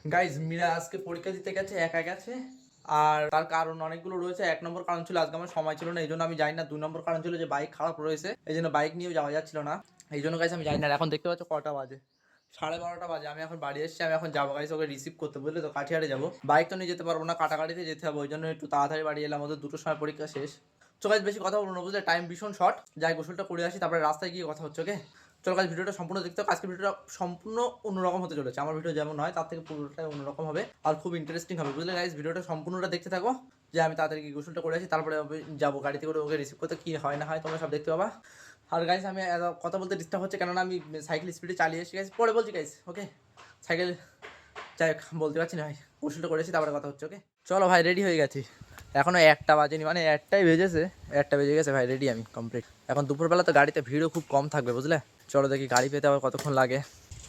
Guys Meera আজকে পরীক্ষা দিতে গেছে, একা গেছে। আর তার কারণ অনেকগুলো রয়েছে। 1 নম্বর কারণ ছিল আজকে আমার সময় ছিল না, এই জন্য আমি যাই না। 2 নম্বর কারণ ছিল যে বাইক খারাপ রয়েছে, এই জন্য বাইক নিয়েও যাওয়া যাচ্ছিল না, এই জন্য গাইজ আমি যাই না। এখন দেখতে পাচ্ছ কটা বাজে, 12:30 বাজে। আমি এখন বাড়ি এসেছি, আমি এখন যাবো গাইজ ওকে রিসিভ করতে, বুঝলে তো। কাঠিয়ারে যাবো, বাইক তো নিয়ে যেতে পারবো না, কাটাকাটিতে যেতে হবে, ওই জন্য একটু তাড়াতাড়ি বাড়ি এলাম। ওদের 2টোর সময় পরীক্ষা শেষ। চো গাইজ বেশি কথা বলবো না, বুঝলে, টাইম ভীষণ শর্ট। যাই গোসলটা করে আসি, তারপরে রাস্তায় গিয়ে কথা হচ্ছে, ওকে। চলো গাইজ ভিডিওটা সম্পূর্ণ দেখতে হবে। আজকে ভিডিওটা সম্পূর্ণ অন্যরকম হতে চলেছে। আমার ভিডিও যেমন হয় তার থেকে পুরোটাই অন্যরকম হবে, আর খুব ইন্টারেস্টিং হবে, বুঝলে গাইজ। ভিডিওটা সম্পূর্ণটা দেখতে থাকো। যে আমি তাড়াতাড়ি গিয়ে গোসলটা করে আসি, তারপরে যাবো গাড়িতে করে ওকে রিসিভ করতে। কী হয় না হয় তোমরা সব দেখতে পাবা। আর গাইজ আমি কথা বলতে ডিস্টার্ব হচ্ছে, কেননা আমি সাইকেল স্পিডে চালিয়ে এসেছি গাইজ। পরে বলছি গাইজ, ওকে। সাইকেল যাই বলতে পারছি না ভাই, গোসলটা করেছি, তারপরে কথা হচ্ছে, ওকে। চলো ভাই, রেডি হয়ে গেছি। এখনও 1টা বাজেনি, মানে 1টাই বেজেছে, 1টা বেজে গেছে ভাই। রেডি আমি কমপ্লিট। এখন দুপুরবেলা তো গাড়িতে ভিড়ও খুব কম থাকবে, বুঝলে। চলো দেখি গাড়ি পেতে আবার কতক্ষণ লাগে।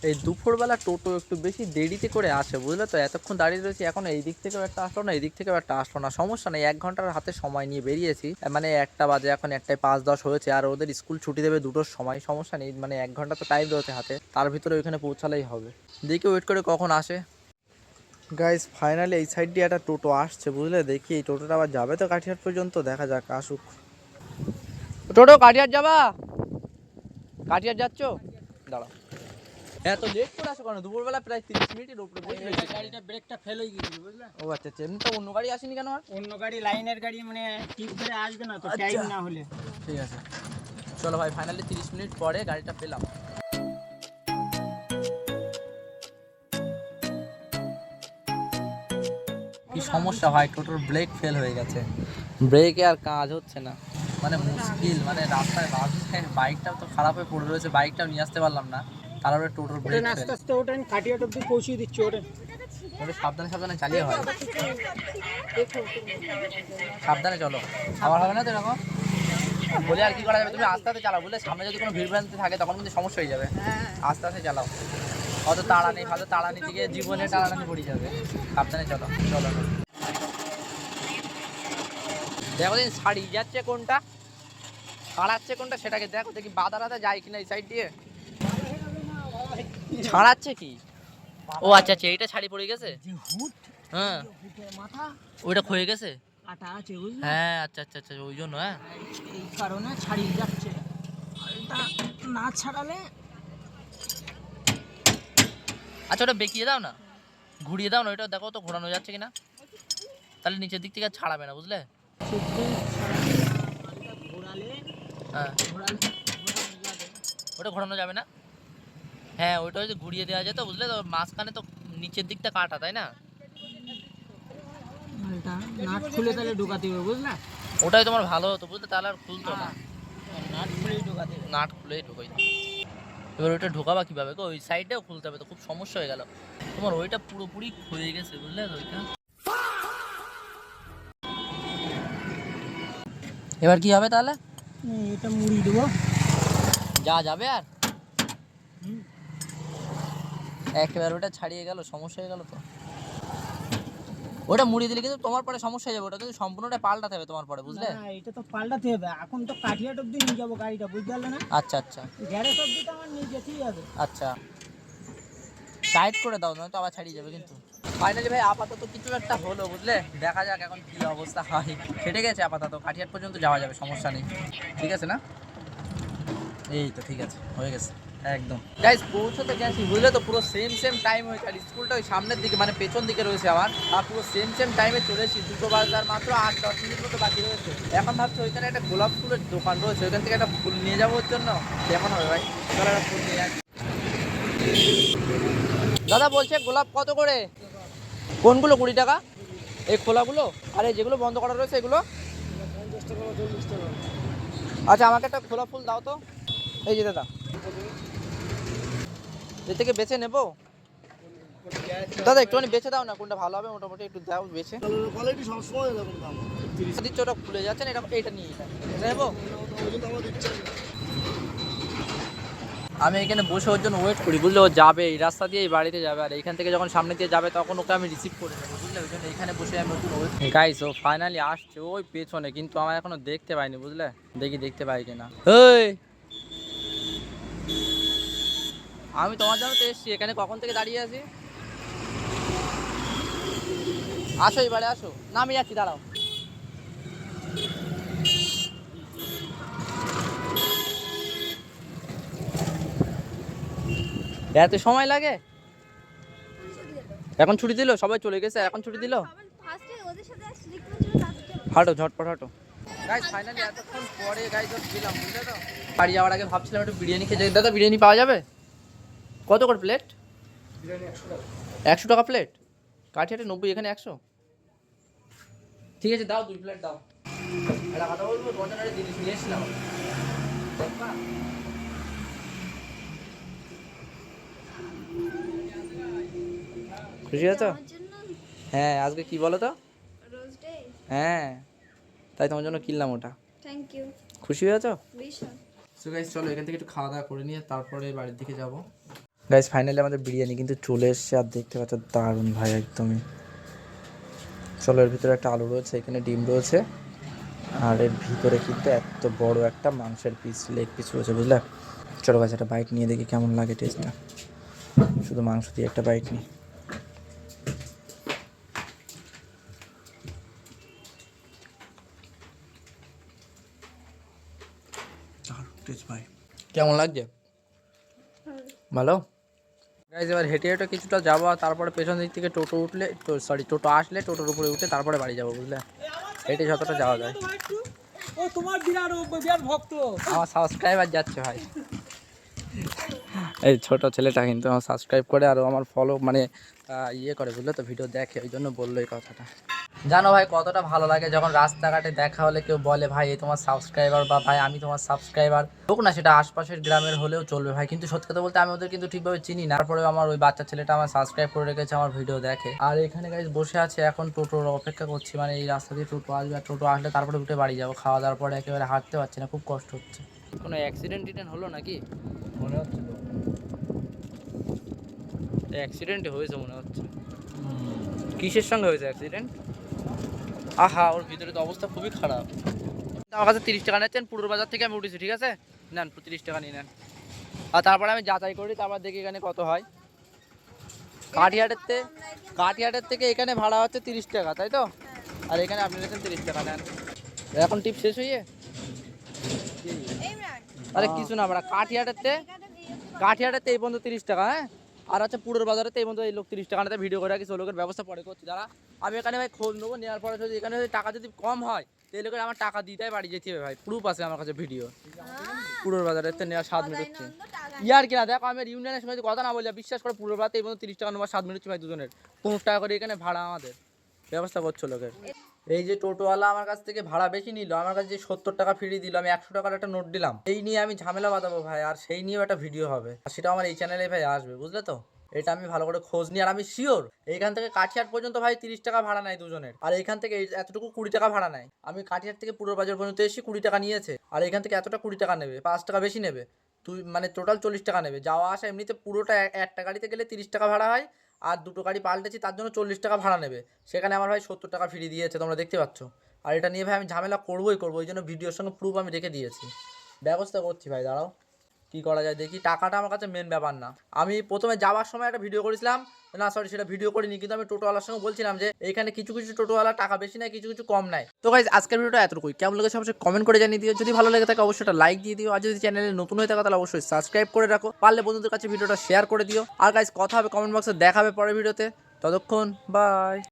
এই দুপুরবেলা টোটো একটু বেশি দেরিতে করে আসে, বুঝলে তো। এতক্ষণ দাঁড়িয়ে রয়েছি, এখন এই দিক থেকেও একটা আসলো না, এই দিক থেকেও একটা আসলো না। সমস্যা নেই, 1 ঘন্টার হাতে সময় নিয়ে বেরিয়েছি, মানে 1টা বাজে, এখন 1টায় 5-10 হয়েছে। আর ওদের স্কুল ছুটি দেবে 2টোর সময়, সমস্যা নেই, মানে 1 ঘন্টা তো টাইম রয়েছে হাতে, তার ভিতরে ওইখানে পৌঁছালেই হবে। দেখি ওয়েট করে কখন আসে। গাইস ফাইনালি এই সাইড দিয়ে একটা টোটো আসছে, বুঝলে। দেখি এই টোটোটা আবার যাবে তো কাঠিয়ার পর্যন্ত, দেখা যাক আসুক। টোটো কাঠিয়ার যাবা? কাঠিয়ার যাচ্ছ? দাঁড়াও, এত লেট করে আসো কেন? দুপুরবেলা প্রায় 30 মিনিটের উপরে বসে রয়েছে। গাড়িটা ব্রেকটা ফেল হয়ে গিয়েছিল, বুঝলা। ও আচ্ছা আচ্ছা, এমনি তো অন্য গাড়ি আসেনি কেন? আর অন্য গাড়ি, লাইনের গাড়ি, মানে টিপ ধরে আসবে না তো, আচ্ছা। টাইম না হলে। ঠিক আছে, চলো ভাই, ফাইনালি 30 মিনিট পরে গাড়িটা পেলাম। কি সমস্যা ভাই, টোটোর ব্রেক ফেল হয়ে গেছে, ব্রেকে আর কাজ হচ্ছে না, মানে মুশকিল। মানে রাস্তায় বাইকটাও তো খারাপ হয়ে পড়ে রয়েছে, বাইকটাও নিয়ে আসতে পারলাম না, তারপরে টোটোর ব্রেক ফেল। আস্তে আস্তে ওটা কাটিয়ে অব্দি পৌঁছিয়ে দিচ্ছি ওটা। সাবধানে সাবধানে চালিয়ে হয়, সাবধানে চলো, আবার হবে না তো এরকম। বলে আর কি করা যাবে, তুমি আস্তে আস্তে চালাও, বুঝলে। সামনে যদি কোনো ভিড়ভ্রান্তি থাকে তখন কিন্তু সমস্যা হয়ে যাবে। আস্তে আস্তে চালাও, অত তাড়া নেই, হয়তো তাড়া নিতে গিয়ে জীবনে টাড়াটাড়ি পড়ে যাবে। সাবধানে চলো, চলো। দেখো দিন ছাড়ি যাচ্ছে কোনটা, ছাড়াচ্ছে কোনটা, সেটাকে দেখো, দেখি বাদারাতে যায় কিনা এই সাইড দিয়ে। ছাড়াচ্ছে কি? ও আচ্ছা আচ্ছা, এইটা ছাড়ি পড়ে গেছে। হ্যাঁ, ওইটা ক্ষয়ে গেছে, কাটা আছে, বুঝলি। হ্যাঁ আচ্ছা আচ্ছা আচ্ছা, ওই জন্য। হ্যাঁ, এই কারণে ছাড়িয়ে যাচ্ছে, এটা না ছাড়ালে। আচ্ছা ওটা বেঁকিয়ে দাও না, ঘুরিয়ে দাও না, ওইটা দেখো তো ঘোরানো যাচ্ছে কিনা, তাহলে নিচের দিক থেকে ছাড়াবে না, বুঝলে। ঘোরালে হ্যাঁ, ওটা ঘোরানো যাবে না। হ্যাঁ, ওইটা যদি ঘুরিয়ে দেওয়া যেত, বুঝলে তো, মাঝখানে তো নিচের দিকটা কাটা, তাই না। নাট খুলে তাহলে ঢুকাতে হবে, বুঝলা। ওটাই তোমার ভালো হতো, বুঝলে, তাহলে আর খুলতো না। নাট খুলেই ঢুকাতে হবে, নাট খুলেই ঢুকাই। এবার ওইটা ঢোকাবা কিভাবে গো? ওই সাইডেও খুলতে হবে তো, খুব সমস্যা হয়ে গেল। তোমার ওইটা পুরোপুরি ক্ষয়ে গেছে, বুঝলে তো ওইটা। এবার কি হবে তাহলে? এটা মুড়ি দেবো, যা যাবে আর একেবারে ওটা ছাড়িয়ে গেল, সমস্যা হয়ে গেল তো। ওটা মুড়ি দিলে কিন্তু তোমার পরে সমস্যা হয়ে যাবে, ওটা কিন্তু সম্পূর্ণটা পাল্টাতে হবে তোমার পরে, বুঝলে। না এটা তো পাল্টাতে হবে, এখন তো কাঠিয়াট অব্দি নিয়ে যাবো গাড়িটা, বুঝতে পারলে না। আচ্ছা আচ্ছা গ্যারেজ অব্দি তো আমার নিয়ে যেতেই হবে। আচ্ছা, টাইট করে দাও, নয়তো আবার ছাড়িয়ে যাবে কিন্তু। ফাইনালি ভাই আপাতত কিছু একটা হলো, বুঝলে। দেখা যাক এখন কি অবস্থা হয়। কেটে গেছে আপাতত, কাঠিয়াট পর্যন্ত যাওয়া যাবে, সমস্যা নেই। ঠিক আছে না, এই তো ঠিক আছে, হয়ে গেছে একদম। গাইস পৌঁছতে গেছি, বুঝলে তো, পুরো সেম টাইম হয়েছে। আর স্কুলটা ওই সামনের দিকে, মানে পেছন দিকে রয়েছে আমার, আর পুরো সেম টাইমে চলেছি। 2টো বাজার মাত্র 8-10 মিনিট মতো বাকি রয়েছে। এখন ভাবছি ওইখানে একটা গোলাপ ফুলের দোকান রয়েছে, ওইখান থেকে একটা ফুল নিয়ে যাবো ওর জন্য। কেমন হবে ভাই, চলো একটা ফুল নিয়ে আসি। দাদা বলছে গোলাপ কত করে? কোনগুলো 20 টাকা? এই খোলাগুলো? আর এই যেগুলো বন্ধ করা রয়েছে এগুলো? 50 টাকা, 40 টাকা। আচ্ছা আমাকে একটা খোলা ফুল দাও তো, এই যে দাদা, এর থেকে বেছে নেবো। দাদা একটুখানি বেছে দাও না, কোনটা ভালো হবে মোটামুটি, একটু দাও বেছে। কোয়ালিটি সবসময় এরকম দাম, দিচ্ছ, ওটা খুলে যাচ্ছে না, এটা নিয়ে এটা নেবো। আমি এখানে বসে ওর জন্য ওয়েট করি, বুঝলে। ও যাবে এই রাস্তা দিয়ে, এই বাড়িতে যাবে, আর এইখান থেকে যখন সামনে দিয়ে যাবে তখন ওকে আমি রিসিভ করে নেবো, বুঝলে। ওই জন্য এখানে বসে আমি ওর ওয়েট। গাইস ও ফাইনালি আসছে ওই পেছনে, কিন্তু আমার এখনো দেখতে পাইনি, বুঝলে। দেখি দেখতে পাই কিনা। এই আমি তোমার জন্য তো এসছি, এখানে কখন থেকে দাঁড়িয়ে আছি। আসো এবারে আসো, না আমি যাচ্ছি, দাঁড়াও। এত সময় লাগে? এখন ছুটি দিল, সবাই চলে গেছে, এখন ছুটি দিল। হাঁটো ঝটপট হাঁটো। গাইস ফাইনালি এতক্ষণ পরে গাইস দিলাম, বুঝলে তো। বাড়ি যাওয়ার আগে ভাবছিলাম একটু বিরিয়ানি খেয়ে যাই। দাদা বিরিয়ানি পাওয়া যাবে? কত করে প্লেট? 100 টাকা প্লেট? কাঠিয়াটা 90, এখানে 100। ঠিক আছে দাও 2 প্লেট দাও। একটা কথা বলবো, তোমাদের একটা জিনিস নিয়ে এসেছিলাম। দেখবা? খুশি আছো? হ্যাঁ, আজকে কি বলো তো? হ্যাঁ, তাই তোমার জন্য কিনলাম ওটা। Thank you. খুশি হয়েছো? ভীষণ। সো গাইস চলো এখান থেকে একটু খাওয়া দাওয়া করে নিয়ে তারপরে বাড়ির দিকে যাব। গাইস ফাইনালি আমাদের বিরিয়ানি কিন্তু চলে এসেছে, আর দেখতে পাচ্ছ দারুণ ভাই একদমই। চলো এর ভিতরে একটা আলু রয়েছে, এখানে ডিম রয়েছে, আর এর ভিতরে কিন্তু এত বড় একটা মাংসের পিস, লেগ পিস রয়েছে, বুঝলে। চলো গাছ একটা বাইট নিয়ে দেখি কেমন লাগে টেস্টটা। শুধু মাংস দিয়ে একটা বাইট নিই। ভাই কেমন লাগছে? ভালো। গাইজ এবার হেঁটে হেঁটে কিছুটা যাবো, আর তারপরে পেছন দিক থেকে টোটো উঠলে, টোটো আসলে টোটোর উপরে উঠে তারপরে বাড়ি যাবো, বুঝলে। হেঁটে যতটা যাওয়া যায়। ও তোমার বিরাট ভক্ত। আমার সাবস্ক্রাইবার যাচ্ছে ভাই, এই ছোট ছেলেটা কিন্তু আমার সাবস্ক্রাইব করে, আর আমার ফলো মানে ইয়ে করে, বুঝলে তো, ভিডিও দেখে, ওই জন্য বললো এই কথাটা। জানো ভাই কতটা ভালো লাগে যখন রাস্তাঘাটে দেখা হলে কেউ বলে ভাই এই তোমার সাবস্ক্রাইবার, বা ভাই আমি তোমার সাবস্ক্রাইবার। হোক না সেটা আশপাশের গ্রামের হলেও চলবে ভাই, কিন্তু সত্যি কথা বলতে আমি ওদের কিন্তু ঠিকভাবে চিনি না, তারপরেও আমার ওই বাচ্চা ছেলেটা আমার সাবস্ক্রাইব করে রেখেছে, আমার ভিডিও দেখে। আর এখানে গাইজ বসে আছে, এখন টোটোর অপেক্ষা করছি, মানে এই রাস্তা দিয়ে টোটো আসবে, আর টোটো আসলে তারপরে উঠে বাড়ি যাবো। খাওয়া দাওয়ার পরে একেবারে হাঁটতে পারছি না, খুব কষ্ট হচ্ছে। কোনো অ্যাক্সিডেন্ট হলো নাকি? মনে হচ্ছে তো অ্যাক্সিডেন্ট হয়েছে মনে হচ্ছে। কিসের সঙ্গে হয়েছে অ্যাক্সিডেন্ট? আহা, ওর ভিতরে তো অবস্থা খুবই খারাপ। আমার কাছে 30 টাকা নিচ্ছেন, পুরোর বাজার থেকে আমি উঠেছি, ঠিক আছে নেন 30 টাকা নিয়ে নেন। আর তারপরে আমি যাচাই করি, তারপর দেখি এখানে কত হয়। কাঠিয়াটের থেকে এখানে ভাড়া হচ্ছে 30 টাকা, তাই তো? আর এখানে আপনি নিচ্ছেন 30 টাকা, নেন। এখন টিপ শেষ হয়ে? আরে কিছু না, আমরা কাঠিয়াটের এই পর্যন্ত 30 টাকা, হ্যাঁ। আর হচ্ছে পুরোর বাজারে এই পর্যন্ত এই লোক 30 টাকা নিতে ভিডিও করে রাখি, লোকের ব্যবস্থা পরে করছি। দাঁড়া আমি এখানে ভাই খোঁজ নেবো, নেওয়ার পরে যদি এখানে যদি টাকা যদি কম হয়, তো এই লোকের আমার টাকা দিতে বাড়ি যেতে হবে ভাই, প্রুফ আছে আমার কাছে ভিডিও। পুরোর বাজারে নেওয়ার 7 মিনিট হচ্ছে। ইয়ার কিনা দেখো, আমি ইউনিয়নের সময় কথা না বললে বিশ্বাস করে, পুরোর বাজারে এই পর্যন্ত 30 টাকা নেওয়ার 7 মিনিট হচ্ছে ভাই, দুজনের 15 টাকা করে এখানে ভাড়া, আমাদের ব্যবস্থা করছো লোকের। এই যে টোটোওয়ালা আমার কাছ থেকে ভাড়া বেশি নিল, আমার কাছে যে 70 টাকা ফ্রি দিল, আমি 100 টাকার একটা নোট দিলাম, এই নিয়ে আমি ঝামেলা বাঁধাবো ভাই, আর সেই নিয়েও একটা ভিডিও হবে, আর সেটা আমার এই চ্যানেলে ভাই আসবে, বুঝলে তো। এটা আমি ভালো করে খোঁজ নিই, আর আমি শিওর এইখান থেকে কাঠিয়াট পর্যন্ত ভাই 30 টাকা ভাড়া নেয় দুজনের, আর এইখান থেকে এতটুকু 20 টাকা ভাড়া নেয়। আমি কাঠিয়াট থেকে পুরো বাজার পর্যন্ত এসে 20 টাকা নিয়েছে, আর এখান থেকে এতটা 20 টাকা নেবে, 5 টাকা বেশি নেবে। তুই মানে টোটাল 40 টাকা নেবে, যাওয়া আসা এমনিতে পুরোটা একটা গাড়িতে গেলে 30 টাকা ভাড়া হয়, আর দুটো গাড়ি পাল্টেছি তার জন্য 40 টাকা ভাড়া নেবে। সেখানে আমার ভাই 70 টাকা ফ্রি দিয়েছে, তোমরা দেখতে পাচ্ছ। আর এটা নিয়ে ভাই আমি ঝামেলা করবোই করবো, ওই জন্য ভিডিওর সঙ্গে প্রুফ আমি রেখে দিয়েছি, ব্যবস্থা করছি ভাই। দাঁড়াও কি করা যায় দেখি, টাকাটা আমার কাছে মেন ব্যাপার না। আমি প্রথমে যাওয়ার সময় একটা ভিডিও করেছিলাম, না সরি সেটা ভিডিও করিনি, কিন্তু আমি টোটোওয়ালার সঙ্গে বলছিলাম যে এখানে কিছু কিছু টোটোওয়ালা টাকা বেশি নেয়, কিছু কিছু কম নেয়। তো গাইজ আজকের ভিডিওটা এতটুকুই, কেমন লেগেছে অবশ্যই কমেন্ট করে জানিয়ে দিও। যদি ভালো লেগে থাকে অবশ্যই একটা লাইক দিয়ে দিও, আর যদি চ্যানেলে নতুন হয়ে থাকে তাহলে অবশ্যই সাবস্ক্রাইব করে রাখো, পারলে বন্ধুদের কাছে ভিডিওটা শেয়ার করে দিও। আর গাইজ কথা হবে কমেন্ট বক্সে, দেখাবে পরের ভিডিওতে, ততক্ষণ বাই।